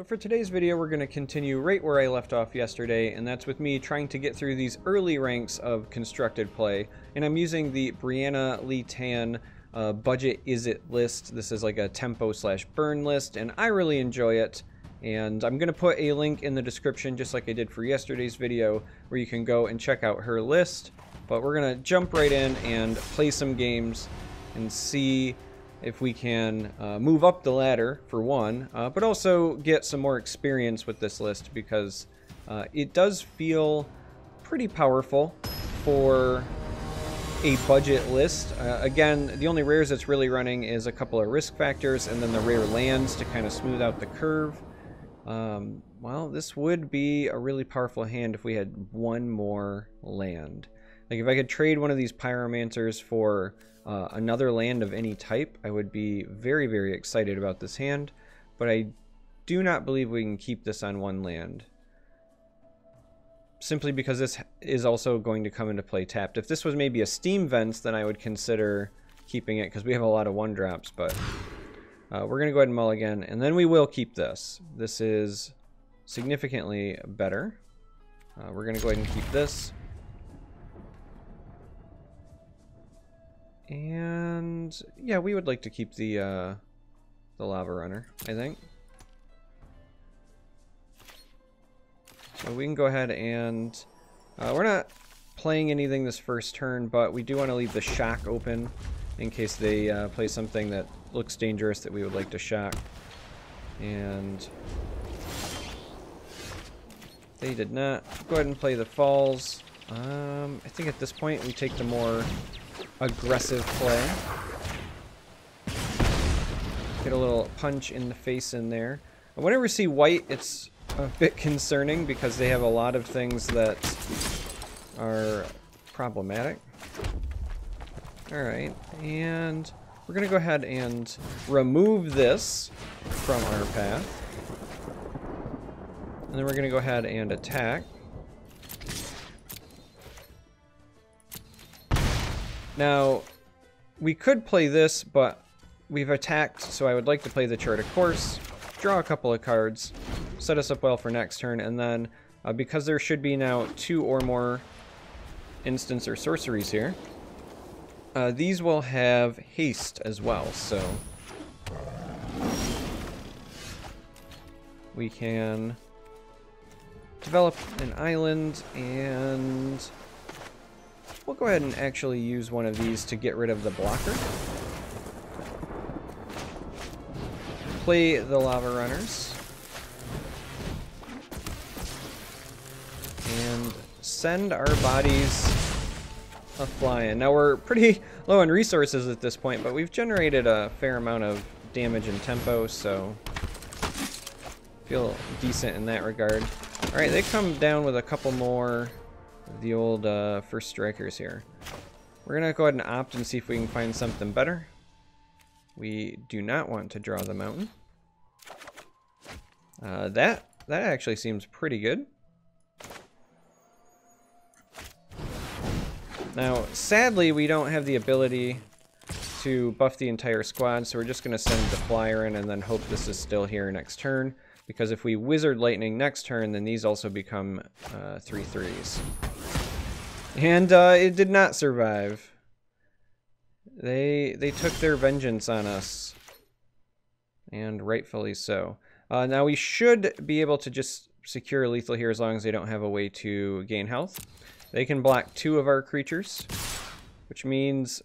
So for today's video, we're going to continue right where I left off yesterday, and that's with me trying to get through these early ranks of constructed play. And I'm using the Breanna Lee Tan budget Izzet list. This is like a tempo/burn list, and I really enjoy it. And I'm going to put a link in the description, just like I did for yesterday's video, where you can go and check out her list. But we're going to jump right in and play some games and see if we can move up the ladder, for one, but also get some more experience with this list, because it does feel pretty powerful for a budget list. Again, the only rares it's really running is a couple of risk factors and then the rare lands to kind of smooth out the curve. Well, this would be a really powerful hand if we had one more land. Like, if I could trade one of these pyromancers for another land of any type, I would be very, very excited about this hand, but I do not believe we can keep this on one land. Simply because this is also going to come into play tapped. If this was maybe a Steam Vents, then I would consider keeping it, because we have a lot of 1-drops, but we're going to go ahead and mulligan, and then we will keep this. This is significantly better. We're going to go ahead and keep this. And yeah, we would like to keep the lava runner, I think. So we can go ahead and we're not playing anything this first turn, but we do want to leave the shock open in case they play something that looks dangerous that we would like to shock. And they did not. Go ahead and play the falls. I think at this point we take the more aggressive play. Get a little punch in the face in there. Whenever we see white, it's a bit concerning because they have a lot of things that are problematic. Alright, and we're going to go ahead and remove this from our path. And then we're going to go ahead and attack. Now, we could play this, but we've attacked, so I would like to play the Chart of Course, draw a couple of cards, set us up well for next turn, and then, because there should be now 2 or more instants or sorceries here, these will have haste as well, so we can develop an island, and we'll go ahead and actually use one of these to get rid of the blocker. Play the lava runners. And send our bodies a-flying. Now, we're pretty low on resources at this point, but we've generated a fair amount of damage and tempo, so feel decent in that regard. Alright, they come down with a couple more the old first strikers here. We're gonna go ahead and opt and see if we can find something better. We do not want to draw the mountain. That actually seems pretty good. Now, sadly, we don't have the ability to buff the entire squad, so we're just gonna send the flyer in and then hope this is still here next turn. Because if we Wizard Lightning next turn, then these also become 3/3s. And it did not survive. They took their vengeance on us. And rightfully so. Now we should be able to just secure lethal here as long as they don't have a way to gain health. They can block 2 of our creatures, which means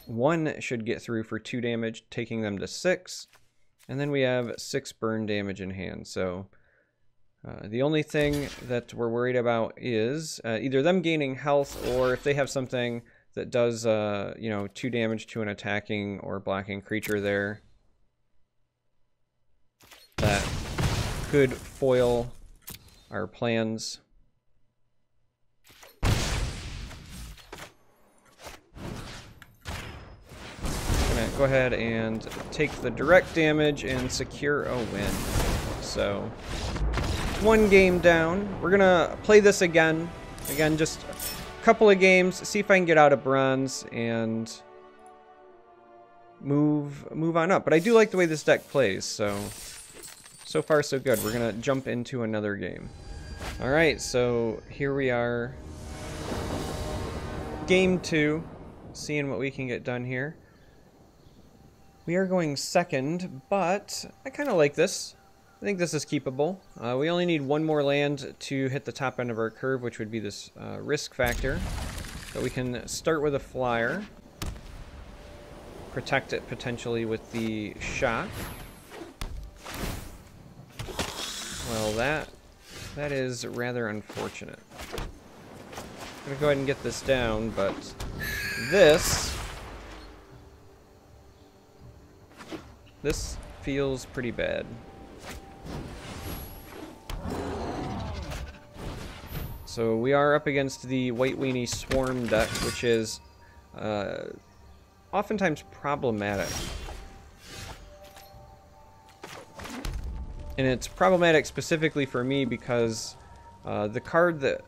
1 should get through for 2 damage, taking them to 6. And then we have 6 burn damage in hand, so the only thing that we're worried about is either them gaining health, or if they have something that does, you know, 2 damage to an attacking or blocking creature there, that could foil our plans. Go ahead and take the direct damage and secure a win. So, 1 game down. We're gonna play this again. Again, just a couple of games, see if I can get out of bronze and move on up. But I do like the way this deck plays, so so far so good. We're gonna jump into another game. Alright, so here we are. Game 2. Seeing what we can get done here. We are going second, but I kind of like this. I think this is keepable. We only need one more land to hit the top end of our curve, which would be this risk factor. But we can start with a flyer. Protect it potentially with the shock. Well, that is rather unfortunate. I'm going to go ahead and get this down, but this feels pretty bad. So we are up against the White Weenie Swarm deck, which is oftentimes problematic. And it's problematic specifically for me because the card that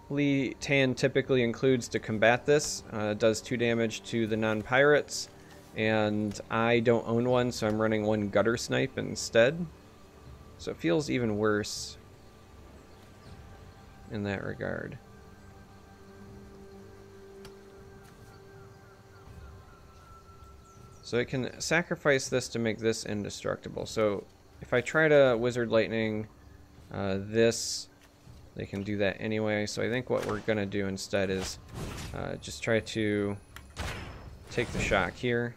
Lee Tan typically includes to combat this does 2 damage to the non-pirates, and I don't own one, so I'm running 1 Gutter Snipe instead. So it feels even worse in that regard. So it can sacrifice this to make this indestructible. So if I try to Wizard Lightning this, they can do that anyway. So I think what we're going to do instead is just try to take the shock here.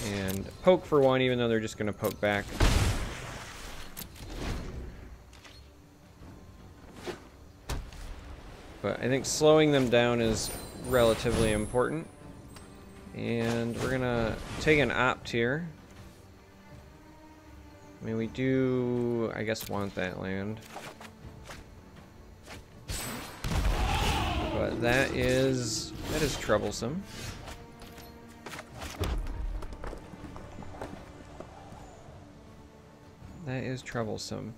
And poke for 1, even though they're just going to poke back. But I think slowing them down is relatively important. And we're going to take an opt here. I mean, we do, I guess, want that land. But that is troublesome. That is troublesome.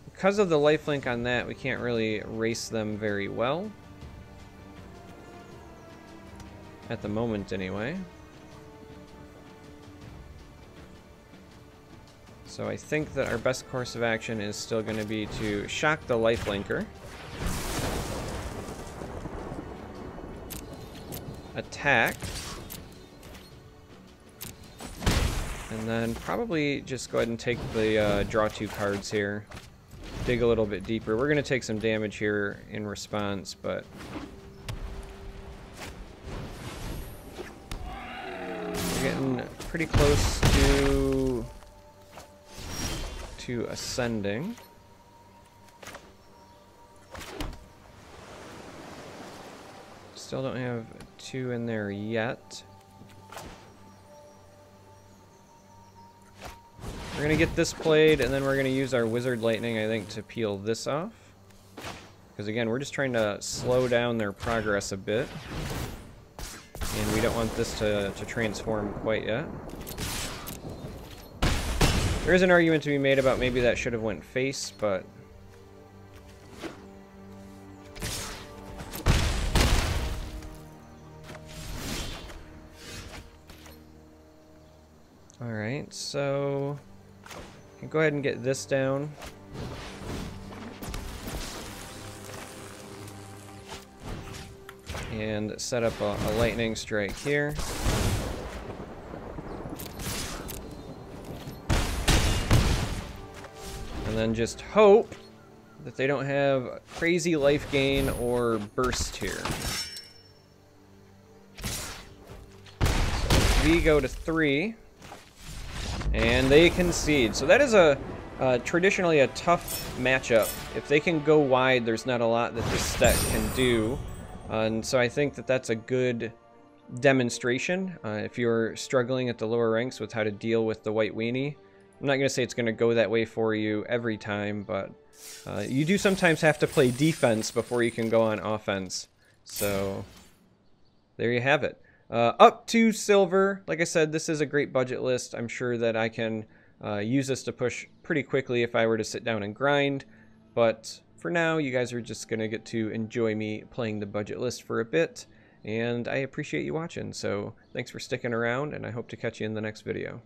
Because of the lifelink on that, we can't really race them very well. At the moment, anyway. So I think that our best course of action is still going to be to shock the lifelinker. Attack. And then probably just go ahead and take the draw 2 cards here. Dig a little bit deeper. We're going to take some damage here in response, but we're getting pretty close to ascending. Still don't have 2 in there yet. We're going to get this played, and then we're going to use our Wizard Lightning, I think, to peel this off. Because, again, we're just trying to slow down their progress a bit. And we don't want this to transform quite yet. There is an argument to be made about maybe that should have went face, but alright, so go ahead and get this down. And set up a lightning strike here. And then just hope that they don't have crazy life gain or burst here. So we go to 3. And they concede. So that is traditionally a tough matchup. If they can go wide, there's not a lot that this deck can do. And so I think that that's a good demonstration. If you're struggling at the lower ranks with how to deal with the White Weenie, I'm not going to say it's going to go that way for you every time, but you do sometimes have to play defense before you can go on offense. So there you have it. Up to silver. Like I said, this is a great budget list. I'm sure that I can use this to push pretty quickly if I were to sit down and grind. But for now, you guys are just going to get to enjoy me playing the budget list for a bit. and I appreciate you watching. So thanks for sticking around, and I hope to catch you in the next video.